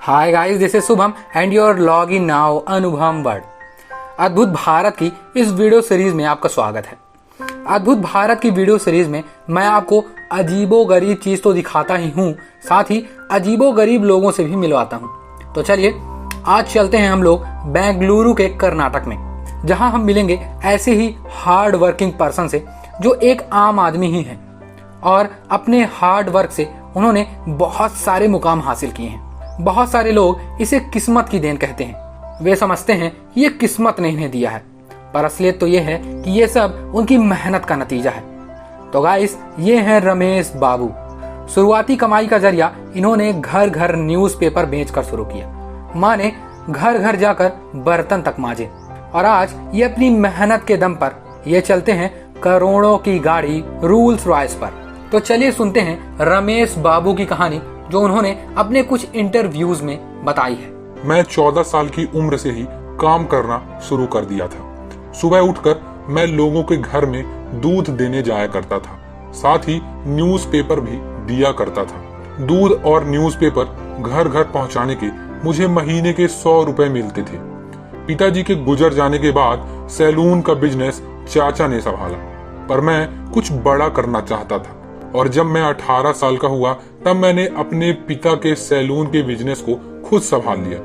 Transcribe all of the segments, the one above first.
Hi guys, this is Shubham and your log in now अनुभव word. अद्भुत भारत की इस वीडियो सीरीज में आपका स्वागत है। अद्भुत भारत की वीडियो सीरीज में मैं आपको अजीबो गरीब चीज तो दिखाता ही हूँ, साथ ही अजीबो गरीब लोगों से भी मिलवाता हूँ। तो चलिए आज चलते हैं हम लोग बेंगलुरु के कर्नाटक में, जहाँ हम मिलेंगे ऐसे ही हार्ड वर्किंग पर्सन से जो एक आम आदमी ही है और अपने हार्ड वर्क से उन्होंने बहुत सारे मुकाम हासिल किए हैं। बहुत सारे लोग इसे किस्मत की देन कहते हैं। वे समझते हैं ये किस्मत ने इन्हें दिया है, पर असलियत तो ये है कि ये सब उनकी मेहनत का नतीजा है। तो गाइस, ये हैं रमेश बाबू। शुरुआती कमाई का जरिया इन्होंने घर घर न्यूज़पेपर बेचकर शुरू किया। माने घर घर जाकर बर्तन तक मांजे और आज ये अपनी मेहनत के दम पर ये चलते हैं करोड़ों की गाड़ी रोल्स रॉयस पर। तो चलिए सुनते हैं रमेश बाबू की कहानी जो उन्होंने अपने कुछ इंटरव्यूज में बताई है। मैं 14 साल की उम्र से ही काम करना शुरू कर दिया था। सुबह उठकर मैं लोगों के घर में दूध देने जाया करता था, साथ ही न्यूज़पेपर भी दिया करता था। दूध और न्यूज़पेपर घर घर पहुंचाने के मुझे महीने के 100 रुपए मिलते थे। पिताजी के गुजर जाने के बाद सैलून का बिजनेस चाचा ने संभाला, पर मैं कुछ बड़ा करना चाहता था और जब मैं 18 साल का हुआ तब मैंने अपने पिता के सैलून के बिजनेस को खुद संभाल लिया।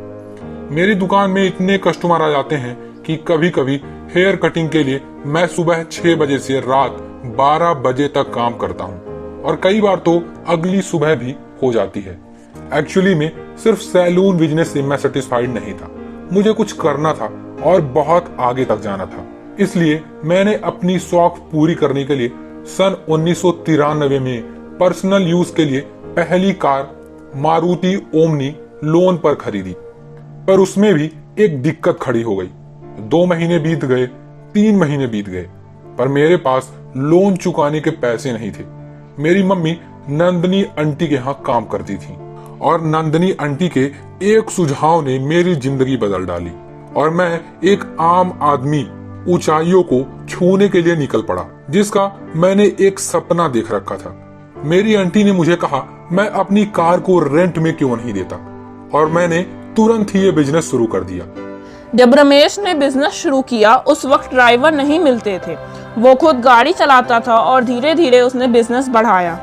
मेरी दुकान में इतने कस्टमर आ जाते हैं कि कभी कभी हेयर कटिंग के लिए मैं सुबह 6 बजे से रात 12 बजे तक काम करता हूँ और कई बार तो अगली सुबह भी हो जाती है। एक्चुअली में सिर्फ सैलून बिजनेस से मैं सेटिस्फाइड नहीं था, मुझे कुछ करना था और बहुत आगे तक जाना था। इसलिए मैंने अपनी शौक पूरी करने के लिए सन 1993 में पर्सनल यूज के लिए पहली कार मारुति ओमनी लोन पर खरीदी, पर उसमें भी एक दिक्कत खड़ी हो गई। 2 महीने बीत गए, 3 महीने बीत गए, पर मेरे पास लोन चुकाने के पैसे नहीं थे। मेरी मम्मी नंदनी आंटी के यहाँ काम करती थी और नंदनी आंटी के एक सुझाव ने मेरी जिंदगी बदल डाली और मैं एक आम आदमी ऊंचाइयों को छूने के लिए निकल पड़ा, जिसका मैंने एक सपना देख रखा था। मेरी आंटी ने मुझे कहा मैं अपनी कार को रेंट में क्यों नहीं देता, और मैंने तुरंत ही ये बिजनेस शुरू कर दिया। जब रमेश ने बिजनेस शुरू किया उस वक्त ड्राइवर नहीं मिलते थे, वो खुद गाड़ी चलाता था और धीरे धीरे उसने बिजनेस बढ़ाया।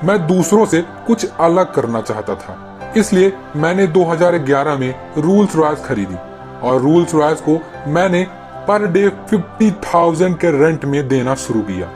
मैं दूसरों से कुछ अलग करना चाहता था, इसलिए मैंने 2011 में रोल्स रॉयस खरीदी और रोल्स रॉयस को मैंने पर डे 50,000 के रेंट में देना शुरू किया।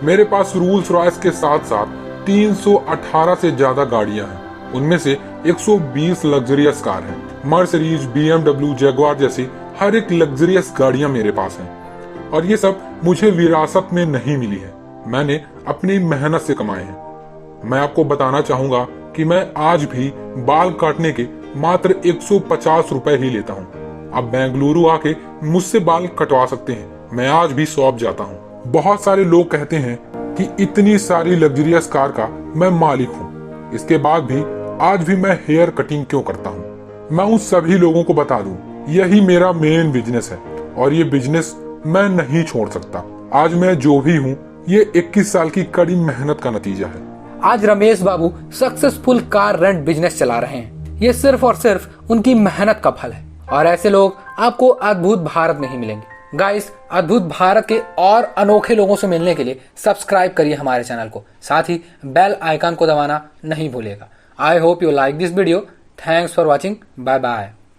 मेरे पास रोल्स रॉयस के साथ साथ 318 से ज्यादा गाड़ियां हैं। उनमें से 120 लग्जरियस कार हैं। मर्सिडीज, BMW, जगुआर जैसी हर एक लग्जरियस गाड़ियां मेरे पास हैं और ये सब मुझे विरासत में नहीं मिली है, मैंने अपनी मेहनत से कमाए हैं। मैं आपको बताना चाहूंगा कि मैं आज भी बाल काटने के मात्र 150 रुपए ही लेता हूँ। आप बेंगलुरु आके मुझसे बाल कटवा सकते हैं, मैं आज भी शॉप जाता हूँ। बहुत सारे लोग कहते हैं कि इतनी सारी लग्जरियस कार का मैं मालिक हूँ, इसके बाद भी आज भी मैं हेयर कटिंग क्यों करता हूँ। मैं उन सभी लोगों को बता दूं, यही मेरा मेन बिजनेस है और ये बिजनेस मैं नहीं छोड़ सकता। आज मैं जो भी हूँ ये 21 साल की कड़ी मेहनत का नतीजा है। आज रमेश बाबू सक्सेसफुल कार रेंट बिजनेस चला रहे हैं। ये सिर्फ और सिर्फ उनकी मेहनत का फल है और ऐसे लोग आपको अद्भुत भारत में ही मिलेंगे। गाइस, अद्भुत भारत के और अनोखे लोगों से मिलने के लिए सब्सक्राइब करिए हमारे चैनल को, साथ ही बेल आइकन को दबाना नहीं भूलिएगा। I hope you like this video. Thanks for watching. Bye bye.